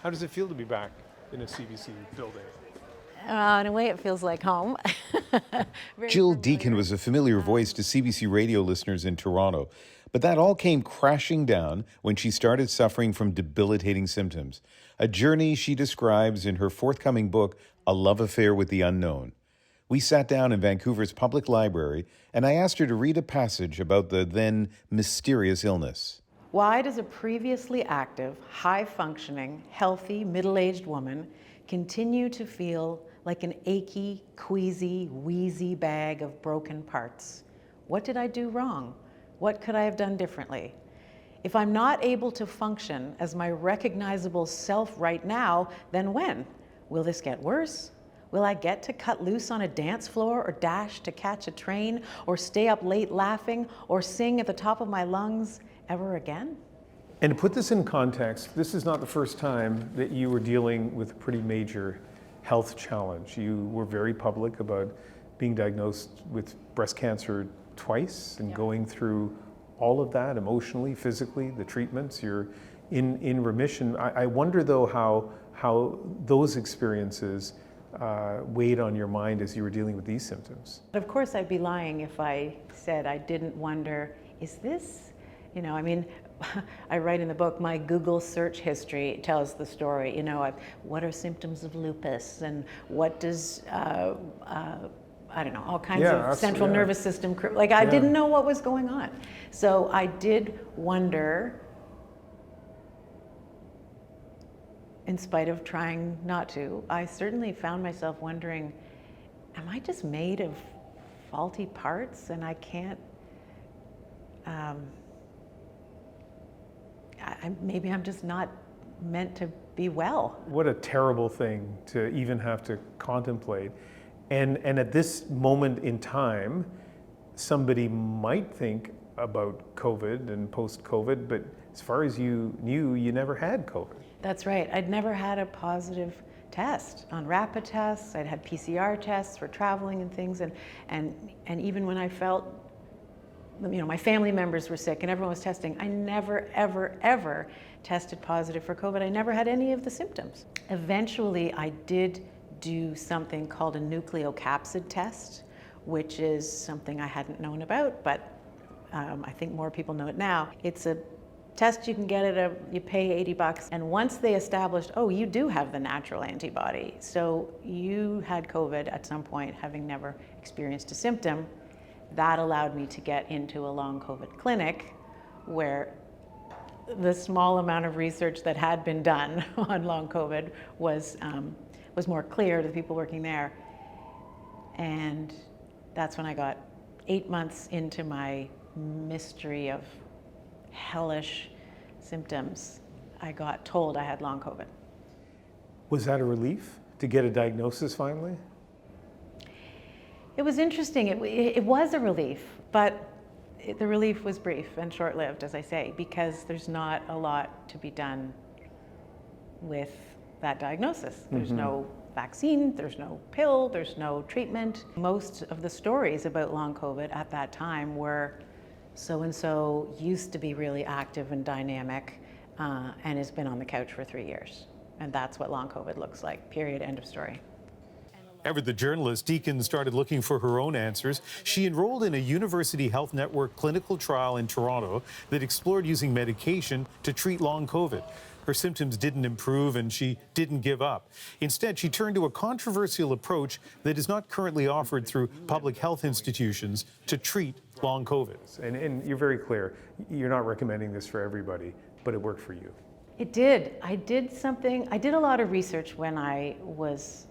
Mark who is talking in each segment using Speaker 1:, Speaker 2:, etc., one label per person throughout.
Speaker 1: How does it feel to be back in a CBC building?
Speaker 2: In a way, it feels like home.
Speaker 3: Gill Deacon was a familiar voice to CBC Radio listeners in Toronto, but that all came crashing down when she started suffering from debilitating symptoms, a journey she describes in her forthcoming book, A Love Affair with the Unknown. We sat down in Vancouver's public library, and I asked her to read a passage about the then mysterious illness.
Speaker 2: Why does a previously active, high-functioning, healthy, middle-aged woman continue to feel like an achy, queasy, wheezy bag of broken parts? What did I do wrong? What could I have done differently? If I'm not able to function as my recognizable self right now, then when? Will this get worse? Will I get to cut loose on a dance floor or dash to catch a train or stay up late laughing or sing at the top of my lungs ever again?
Speaker 1: And to put this in context, this is not the first time that you were dealing with a pretty major health challenge. You were very public about being diagnosed with breast cancer twice and going through all of that emotionally, physically, the treatments. You're in remission. I wonder though how those experiences weighed on your mind as you were dealing with these symptoms.
Speaker 2: Of course, I'd be lying if I said I didn't wonder, is this, I write in the book, my Google search history tells the story. What are symptoms of lupus, and what does, all kinds of central nervous system, I didn't know what was going on. So I did wonder, in spite of trying not to, I certainly found myself wondering, am I just made of faulty parts and I can't, maybe I'm just not meant to be well.
Speaker 1: What a terrible thing to even have to contemplate. And at this moment in time, somebody might think about COVID and post-COVID, but as far as you knew, you never had COVID.
Speaker 2: That's right. I'd never had a positive test on rapid tests. I'd had PCR tests for traveling and things. And even when I felt, my family members were sick and everyone was testing, I never, ever, ever tested positive for COVID. I never had any of the symptoms. Eventually, I did do something called a nucleocapsid test, which is something I hadn't known about, but I think more people know it now. It's a test you can get you pay $80, and once they established, you do have the natural antibody, so you had COVID at some point, having never experienced a symptom, that allowed me to get into a long COVID clinic where the small amount of research that had been done on long COVID was more clear to the people working there. And that's when I got 8 months into my mystery of hellish symptoms. I got told I had long COVID.
Speaker 1: Was that a relief to get a diagnosis finally?
Speaker 2: It was interesting. It was a relief, but the relief was brief and short-lived, as I say, because there's not a lot to be done with that diagnosis. There's no vaccine, there's no pill, there's no treatment. Most of the stories about long COVID at that time were so-and-so used to be really active and dynamic and has been on the couch for 3 years. And that's what long COVID looks like, period, end of story.
Speaker 4: Ever the journalist, Deacon started looking for her own answers. She enrolled in a University Health Network clinical trial in Toronto that explored using medication to treat long COVID. Her symptoms didn't improve and she didn't give up. Instead, she turned to a controversial approach that is not currently offered through public health institutions to treat long COVID.
Speaker 1: And you're very clear, you're not recommending this for everybody, but it worked for you.
Speaker 2: It did. I did a lot of research when I was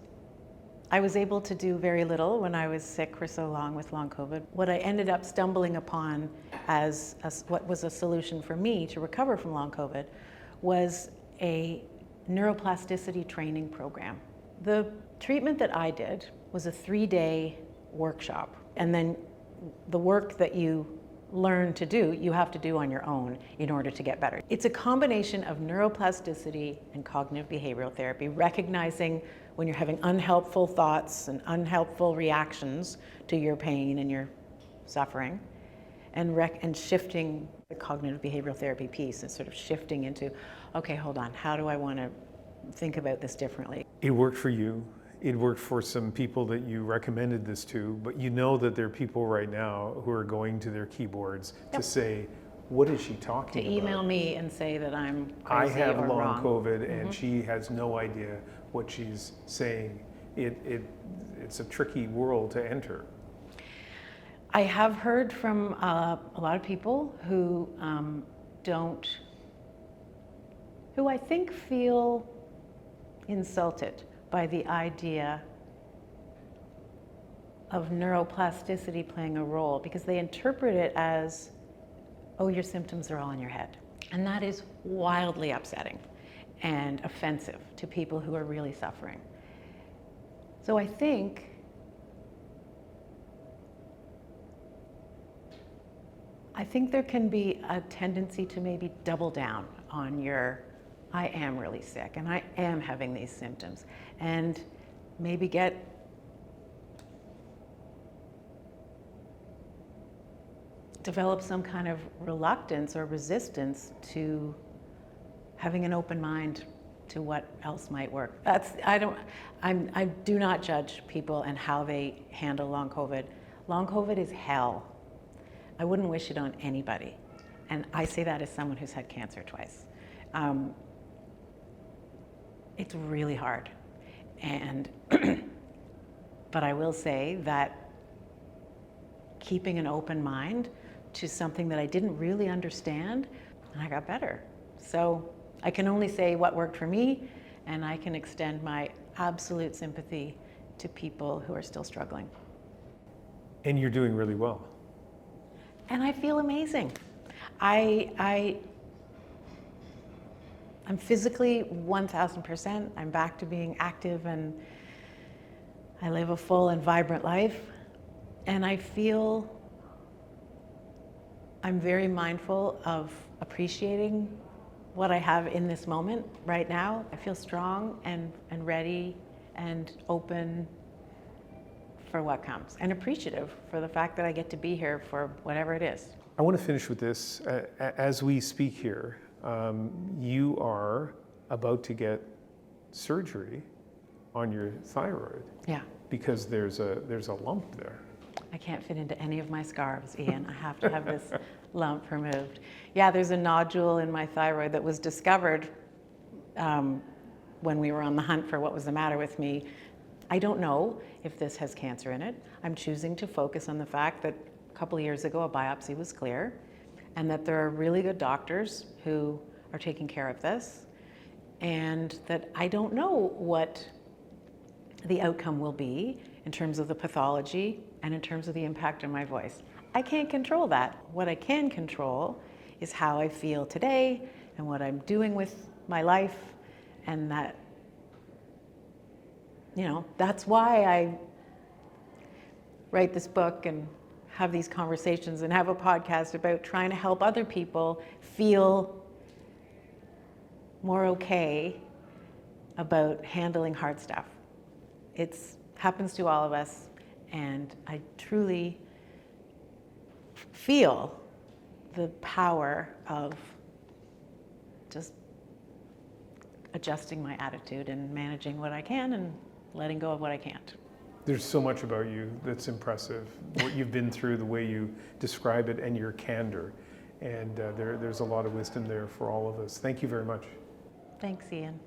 Speaker 2: able to do very little when I was sick for so long with long COVID. What I ended up stumbling upon as what was a solution for me to recover from long COVID was a neuroplasticity training program. The treatment that I did was a 3-day workshop, and then the work that you learn to do, you have to do on your own in order to get better. It's a combination of neuroplasticity and cognitive behavioral therapy, recognizing when you're having unhelpful thoughts and unhelpful reactions to your pain and your suffering, and shifting the cognitive behavioral therapy piece and sort of shifting into, okay, hold on, how do I want to think about this differently.
Speaker 1: It worked for you. It worked for some people that you recommended this to, but you know that there are people right now who are going to their keyboards to say, what is she talking about?
Speaker 2: To email me and say that I'm
Speaker 1: I
Speaker 2: crazy
Speaker 1: have
Speaker 2: or
Speaker 1: long
Speaker 2: wrong.
Speaker 1: COVID and she has no idea what she's saying. It's a tricky world to enter.
Speaker 2: I have heard from a lot of people who who I think feel insulted by the idea of neuroplasticity playing a role, because they interpret it as, oh, your symptoms are all in your head. And that is wildly upsetting and offensive to people who are really suffering. So I think there can be a tendency to maybe double down on your, I am really sick and I am having these symptoms, and maybe develop some kind of reluctance or resistance to having an open mind to what else might work. I do not judge people and how they handle long COVID. Long COVID is hell. I wouldn't wish it on anybody. And I say that as someone who's had cancer twice. It's really hard. But I will say that keeping an open mind to something that I didn't really understand, and I got better. So I can only say what worked for me, and I can extend my absolute sympathy to people who are still struggling.
Speaker 1: And you're doing really well.
Speaker 2: And I feel amazing. I'm physically 1,000%. I'm back to being active, and I live a full and vibrant life. And I feel I'm very mindful of appreciating what I have in this moment right now. I feel strong and ready and open for what comes, and appreciative for the fact that I get to be here for whatever it is.
Speaker 1: I want to finish with this. As we speak here, you are about to get surgery on your thyroid.
Speaker 2: Yeah.
Speaker 1: Because there's a lump there.
Speaker 2: I can't fit into any of my scarves, Ian. I have to have this lump removed. Yeah, there's a nodule in my thyroid that was discovered when we were on the hunt for what was the matter with me. I don't know if this has cancer in it. I'm choosing to focus on the fact that a couple of years ago a biopsy was clear, and that there are really good doctors who are taking care of this, and that I don't know what the outcome will be in terms of the pathology and in terms of the impact on my voice. I can't control that. What I can control is how I feel today and what I'm doing with my life, and that, that's why I write this book and have these conversations and have a podcast about trying to help other people feel more okay about handling hard stuff. It happens to all of us, and I truly feel the power of just adjusting my attitude and managing what I can and letting go of what I can't.
Speaker 1: There's so much about you that's impressive, what you've been through, the way you describe it, and your candor. And there's a lot of wisdom there for all of us. Thank you very much.
Speaker 2: Thanks, Ian.